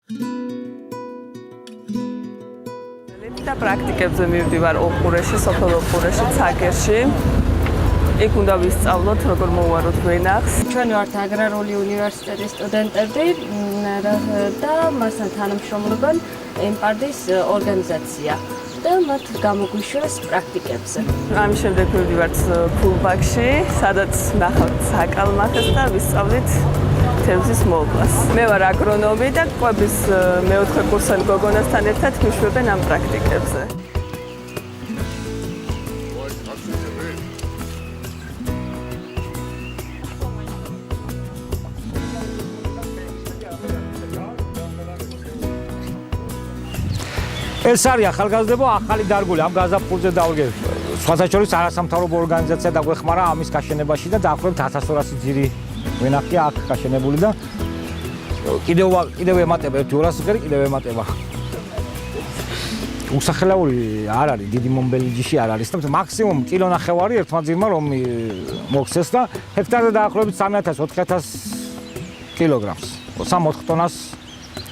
და პრაქტიკებზე მივდივარ ოყურეში, სოფელ ოყურეში, ცაგერში. იქ უნდა ვისწავლოთ, როგორ მოვაროთ ვენახს. ჩვენ ვართ აგრარული უნივერსიტეტის სტუდენტები და მასთან თანამშრომლობენ ემპარდის ორგანიზაცია და მათ გამოგვიშვეს პრაქტიკებზე. ამის შემდეგ მივდივართ ფულბაქში, სადაც ნახავთ საკალმახეს და ვისწავლით თევზის მოვლა. მე ვარ აგრონომი და კვების მეოთხე კურსელი გოგონასთან ერთად ვიშვებენ ამ პრაქტიკებზე. ეს არის ახალგაზრდება ახალი დარგული ამ გაზაფხულზე დავდგეთ. სხვათა შორის არასამთავრობო ორგანიზაცია დაგვეხმარა ამის გაშენებაში და დაახლოებით 1200 ძირი ვენახია აქ გაშენებული და კიდევ ემატება 1-200 ღერი კიდევ ემატება. უსახელაური არ არის, დიდი მომბელი ჯიში არ არის. მაქსიმუმ კილონახევარი ერთმა ძირმა რომ მოქცეს და ჰექტარზე დაახლოებით 3000-4000 კილოგრამს. 3-4 ტონას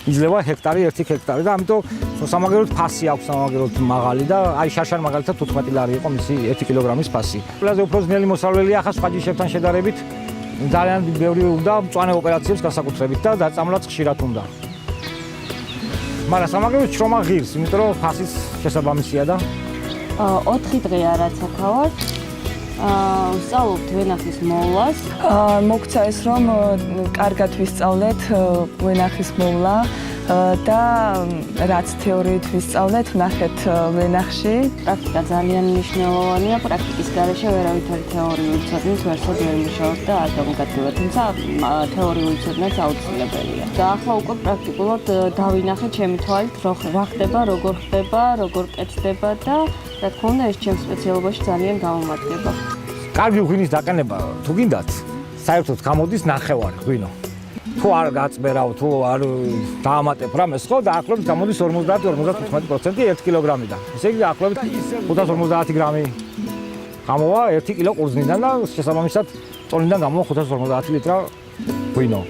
იძლევა ჰექტარი, 1 ჰექტარი და ამიტომ სამაგეროდ ფასი აქვს, სამაგეროდ მაღალი და აი შარშან მაგალითად 15 ლარი იყო მისი 1 კილოგრამის ფასი. ყველაზე უფრო ძნელი მოსავლელია ახლა სხვა ჯიშებთან შედარებით. ძალიან ბევრი უნდა მწვანე ოპერაციებს განსაკუთრებით და დაწამლაც ხშირად უნდა. მაგრამ სამაგეროდ შრომა ღირს, იმიტომ რომ ფასის შესაბამისია და 4 დღე რაც აქა ვარ. ვსწავლობთ ვენახის მოვლას. მოგცა ეს რომ კარგად ვისწავლეთ ვენახის მოვლა და რაც თეორიით ვისწავლეთ, ვნახეთ ვენახში. პრაქტიკა ძალიან მნიშვნელოვანია. პრაქტიკის გარეშე ვერავითარი თეორიული ცოდნით ვერსად ვერ მუშაობ და არ გამოგადგება, თუმცა თეორიული ცოდნაც აუცილებელია. და ახლა უკვე პრაქტიკულად დავინახე ჩემი თვალით, რა ხდება, როგორ ხდება, როგორ კეთდება და რა თქმა უნდა ეს ჩემს სპეციალობაში ძალიან გამომადგება. კარგი ღვინის დაყენება თუ გინდათ, საერთოდ გამოდის ნახევარი ღვინო. თუ არ გაწმერავ, თუ არ დაამატებ რამეს, ხო, დაახლოებით გამოდის 50-55% 1 კილოგრამიდან. ესე იგი დაახლოებით 550 გრამი გამოვა 1 კილო ყურძნიდან და შესაბამისად ტონიდან გამოვა 550 ლიტრა ღვინო.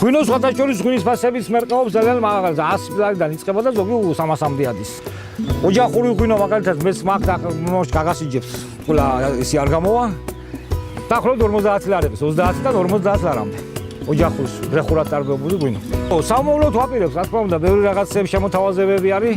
ღვინოს სხვათა შორის ღვინის ფასების მერყეობს ძალიან მაღალი და 100 ლარიდან იწყება და ზოგი 300-მდე ადის. ოჯახური ღვინო მაგალითად მეც მაგ გაგასიჯებს, ყველა ისი არ გამოვა. დაახლოებით 50 ლარების, 30-დან 50 ლარამდე. ოჯახურის გრეხურად დარგებული ღვინო. სამოვლოდ ვაპირებს, რა თქმა უნდა, ბევრი რაღაცების შემოთავაზებები არის.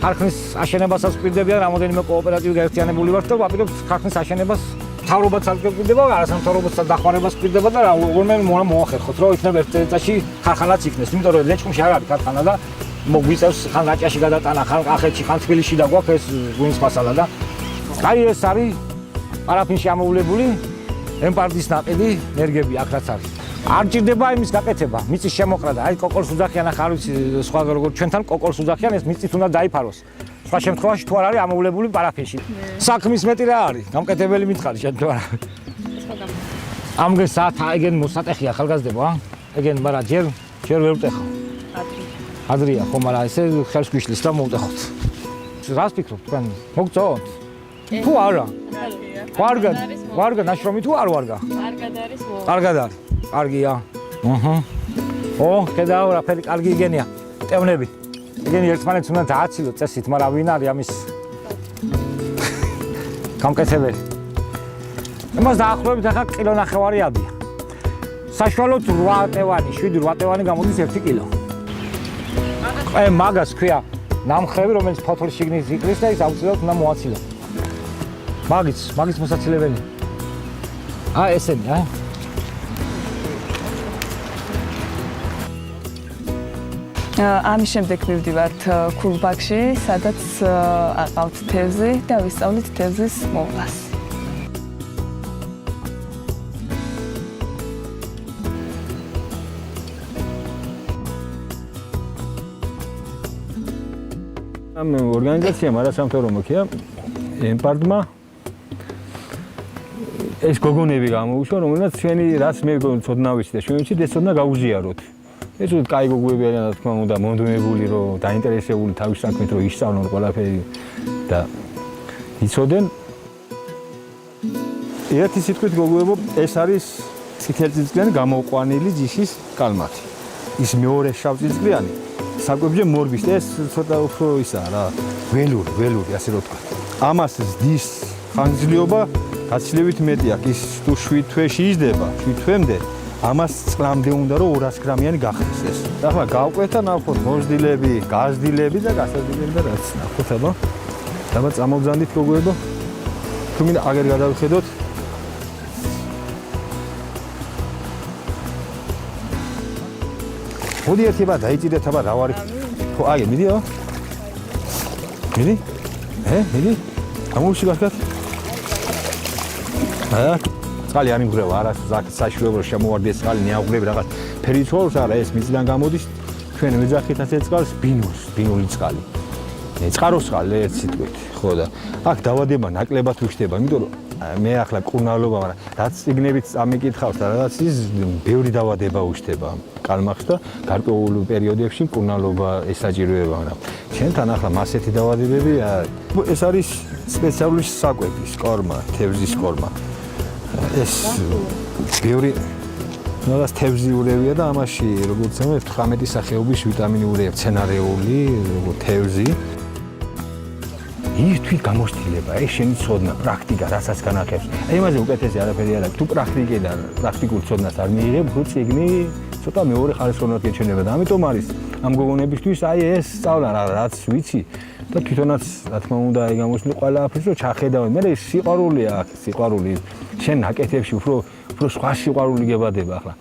ქარხნის აშენებასაც ვპირდებიან, რამოდენიმე კოოპერატივი გაერთიანებული ვართ და ვაპირებს ქარხნის აშენებას. მთავრობაც ვპირდება, არასამთავრობოსაც დახმარებას ვპირდება და როგორმე მოახერხოთ, რომ იქნებ ერთ წელიწადში ქარხანაც იქნეს, იმიტომ რომ ლეჩხუმში არ არის ქარხანა და მოგვიწევს ხან რაჭაში გადატანა, ხან კახეთში, ხან თბილისში და გვაქვს ეს ღვინის მასალა და აი ეს არის პარაფინში ამოვლებული ემპარდის ნაყიდი ენერგები აქ რაც არის. არ ჭირდება იმის გაკეთება, მიწის შემოყრა და აი კოკორს უძახიან ახლა არ ვიცი სხვა როგორ ჩვენთან კოკორს უძახიან, ეს მიწით უნდა დაიფაროს. სხვა შემთხვევაში თუ არ არის ამოვლებული პარაფინში. საქმის მეტი რა არის? გამკეთებელი მითხარი შენ თუ არა? ამგე საათ ეგენ მოსატეხი ახალგაზრდება, ეგენ მაგრამ ჯერ ვერ ვტეხავ. ადრია ხო, მაგრამ ესე ხელს გვიშლის და მოვტეხოთ. რას ფიქრობთ თქვენ? მოგწონთ? თუ არა? ვარგა ნაშრომი თუ არ ვარგა? კარგად არის მოვა. კარგად არის. კარგია. ო, ხედავ რა ფერი კარგი იგენია. ტევნები. ეგენი ერთმანეთს უნდა დააცილოთ წესით, მაგრამ ვინ არის ამის გამკეთებელი? იმას დაახლოებით ახლა კილონახევარი ადია. საშუალოდ 8 ტევანი, 7-8 ტევანი გამოდის 1 კილო. მაგას ქვია ნამხრები, რომელიც ფოთლის შიგნით იყრის და ის აუცილებლად უნდა მოაცილო. მაგის მოსაცილებელი. ესენი, ამის შემდეგ მივდივართ ფულბაქში, სადაც აყავთ თევზი და ვისწავლით თევზის მოვლას. ამ ორგანიზაციამ არასამთავრობო ქია ემპარდმა ეს გოგონები გამოუშვა, რომელსაც ჩვენი რაც მე ცოდნა ვიცი და ჩვენ ვიცით, ეს ცოდნა გაუზიაროთ. ეს უთ კაი გოგოები არიან, რა თქმა უნდა, მონდომებული, რომ დაინტერესებული თავის საქმით, რომ ისწავლონ ყველაფერი და იცოდნენ. ერთი სიტყვით გოგოებო, ეს არის წითელწიწკენ გამოყვანილი ჯიშის კალმათი. ის მეორე შავწიწკლიანი საკვებზე მორბის ეს ცოტა უფრო ისაა რა ველური ასე რომ თქვა ამას ზდის ხანგრძლივობა გაცილებით მეტი აქვს ის თუ 7 თვეში იზრდება 7 თვემდე ამას წლამდე უნდა რომ 200 გრამიანი გახდეს ეს ახლა გავყვეთ და ნახოთ მოზრდილები გაზრდილები და გასაზრდილი და რაც ნახოთ აბა დაბა წამოვძანდით გოგოებო თუ მინდა აგერ გადავხედოთ მოდი ერთება დაიჭირეთ აბა რა ვარი ხო აი მიდიო მიდი ამოვში გასკათ წყალი არ იმღრევა არა საშუალო შემოვარდეს წყალი ნეაღვრები რაღაც ფერი ცხოვრობს არა ეს მიწიდან გამოდის ჩვენ ვეძახით ასე წყალს ბინული წყალი წყაროს წყალი ერთ სიტყვით ხო და აქ დავადება ნაკლებად უჩდება იმიტომ რომ მე ახლა კურნალობა მაგრამ რაც ციგნებით წამიკითხავს და რაღაც ის ბევრი დავადება უჩდება კალმახს და გარკვეულ პერიოდებში კურნალობა ესაჭიროება მაგრამ ჩვენთან ახლა მასეთი დავადებები ეს არის სპეციალური საკვები სკორმა თევზის სკორმა ეს ბევრი რაღაც თევზიურებია და ამაში როგორც ვთქვი 18 სახეობის ვიტამინურია მცენარეული როგორც თევზი ის თვით გამოსtildeება ეს შენი ცოდნა პრაქტიკა რასაც განახებს აი იმაზე უკეთესი არაფერი არ აქვს თუ პრაქტიკულ ცოდნას არ მიიღებ უფრო ციგნი ცოტა მეორე ხარისხოვნად გეჩვენება და ამიტომ არის ამ გოგონებისთვის აი ეს სწავლა რაც ვიცი და თვითონაც რა თქმა უნდა აი გამოსული ყველაფერს რომ ჩახედავენ მე ეს სიყვარულია აქ სიყვარული შენ აკეთებში უფრო სხვა სიყვარული გებადება ახლა